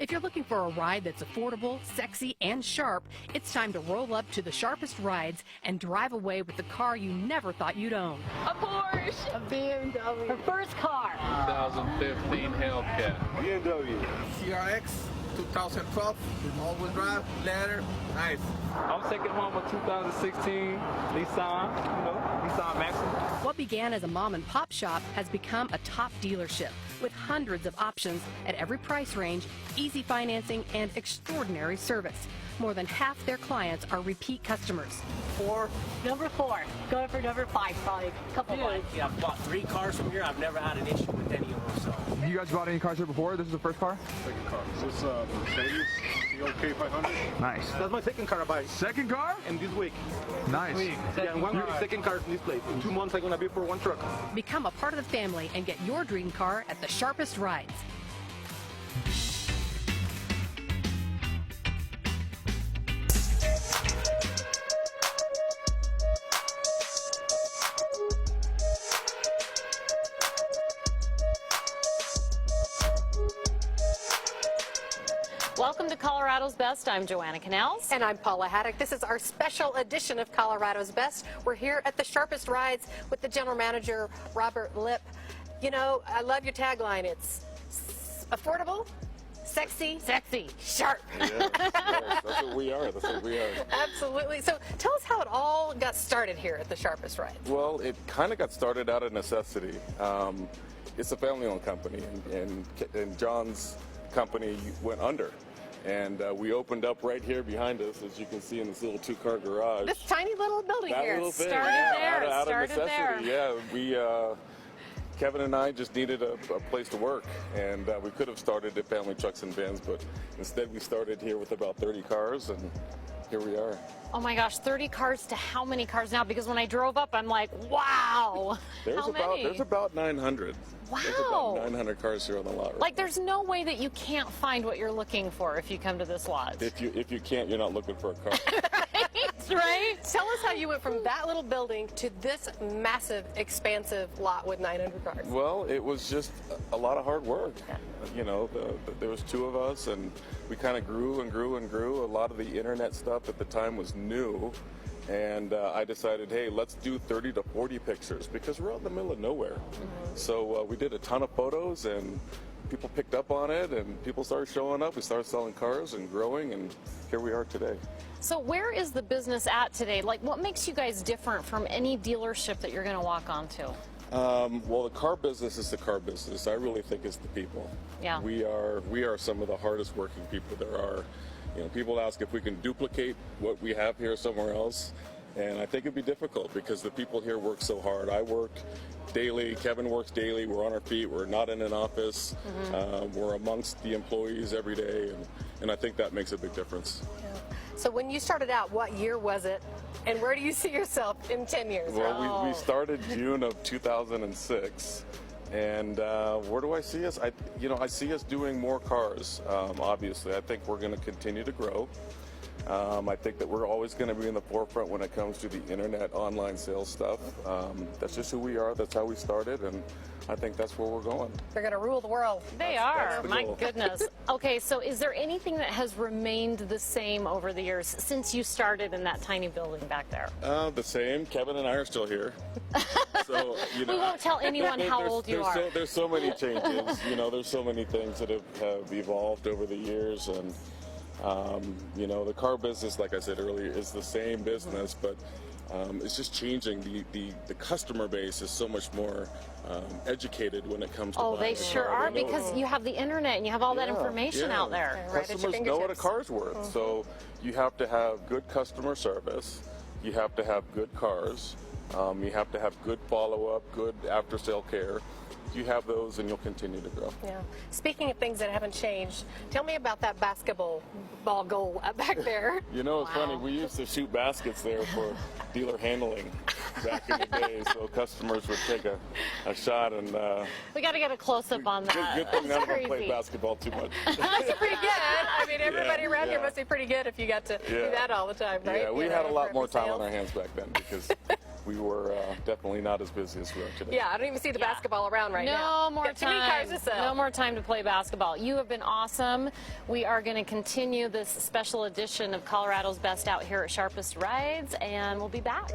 If you're looking for a ride that's affordable, sexy, and sharp, it's time to roll up to the Sharpest Rides and drive away with the car you never thought you'd own. A Porsche, a BMW, her first car. 2015 Hellcat. BMW. CRX 2012, all-wheel drive, leather, nice. I'm taking home a 2016 Nissan, Nissan Maxima. What began as a mom and pop shop has become a top dealership with hundreds of options at every price range, easy financing, and extraordinary service. More than half their clients are repeat customers. Number 4. Going for number 5, probably a couple months. Yeah, I've bought 3 cars from here. I've never had an issue with any of them. So. You guys bought any cars here before? This is the first car? Second car. This is Mercedes, the K500. Nice. That's my second car I buy. Second car? And this week. Nice. Yeah, and second car in this place. In 2 months I'm going to be for 1 truck. Become a part of the family and get your dream car at the Sharpest Rides. Welcome to Colorado's Best. I'm Joanna Canals. And I'm Paula Haddock. This is our special edition of Colorado's Best. We're here at the Sharpest Rides with the general manager, Robert Lipp. You know, I love your tagline. It's affordable, sexy, sharp. Yes, that's what we are. That's what we are. Absolutely. So tell us how it all got started here at the Sharpest Rides. Well, it kind of got started out of necessity. It's a family-owned company, and John's company went under. And we opened up right here behind us, as you can see in this little 2-car garage. This tiny little building that here. Little thing, Started yeah, there. out Started of necessity. there. Yeah, we Kevin and I just needed a place to work, and we could have started at Family Trucks and Vans, but instead we started here with about 30 cars, and here we are. Oh my gosh, 30 cars to how many cars now? Because when I drove up, I'm like, wow. How many? There's about 900. Wow. There's about 900 cars here on the lot. Right Like, there's no way that you can't find what you're looking for if you come to this lot. If you can't, you're not looking for a car. Right? Tell us how you went from that little building to this massive, expansive lot with 900 cars. Well, it was just a lot of hard work. You know, there was 2 of us, and we kind of grew and grew and grew. A lot of the internet stuff at the time was new, and I decided, hey, let's do 30 to 40 pictures because we're out in the middle of nowhere. So we did a ton of photos, and people picked up on it, and people started showing up. We started selling cars and growing, and here we are today. So where is the business at today? Like, what makes you guys different from any dealership that you're going to walk onto? Well, the car business is the car business. I really think it's the people. Yeah. We are some of the hardest working people there are. You know, people ask if we can duplicate what we have here somewhere else, and I think it'd be difficult because the people here work so hard. I work daily. Kevin works daily. We're on our feet. We're not in an office. We're amongst the employees every day, and I think that makes a big difference. Yeah. So when you started out, what year was it, and where do you see yourself in 10 years? Well, we started June of 2006, and where do I see us? I see us doing more cars. Obviously, I think we're going to continue to grow. I think that we're always going to be in the forefront when it comes to the internet online sales stuff. That's just who we are. That's how we started, and I think that's where we're going. They're going to rule the world. They are. that's the My goal. goodness. Okay, so is there anything that has remained the same over the years since you started in that tiny building back there? The same. Kevin and I are still here. So, you know, We won't tell anyone how old you are. There's so many changes. You know, there's so many things that have evolved over the years, and you know, the car business, like I said earlier, is the same business, but it's just changing. The customer base is so much more educated when it comes to Oh, buying they a sure car. are They know- because you have the internet and you have all that information out there. Right at your Customers know what a fingertips. car's worth, so you have to have good customer service. You have to have good cars. You have to have good follow-up, good after-sale care. You have those, and you'll continue to grow. Yeah. Speaking of things that haven't changed, tell me about that basketball ball goal back there. You know, it's funny. We used to shoot baskets there for dealer handling back in the day, so customers would take a shot, and We got to get a close-up on that. good thing none of them That's play crazy. basketball too much. That's pretty good. I mean, everybody around here yeah. must be pretty good if you got to do that all the time, right? Yeah, we You had know, a lot for more time sales. on our hands back then because we were definitely not as busy as we are today. Yeah, I don't even see the basketball around right now. No more Got too many cars time. to sell. No more time to play basketball. You have been awesome. We are going to continue this special edition of Colorado's Best out here at Sharpest Rides, and we'll be back.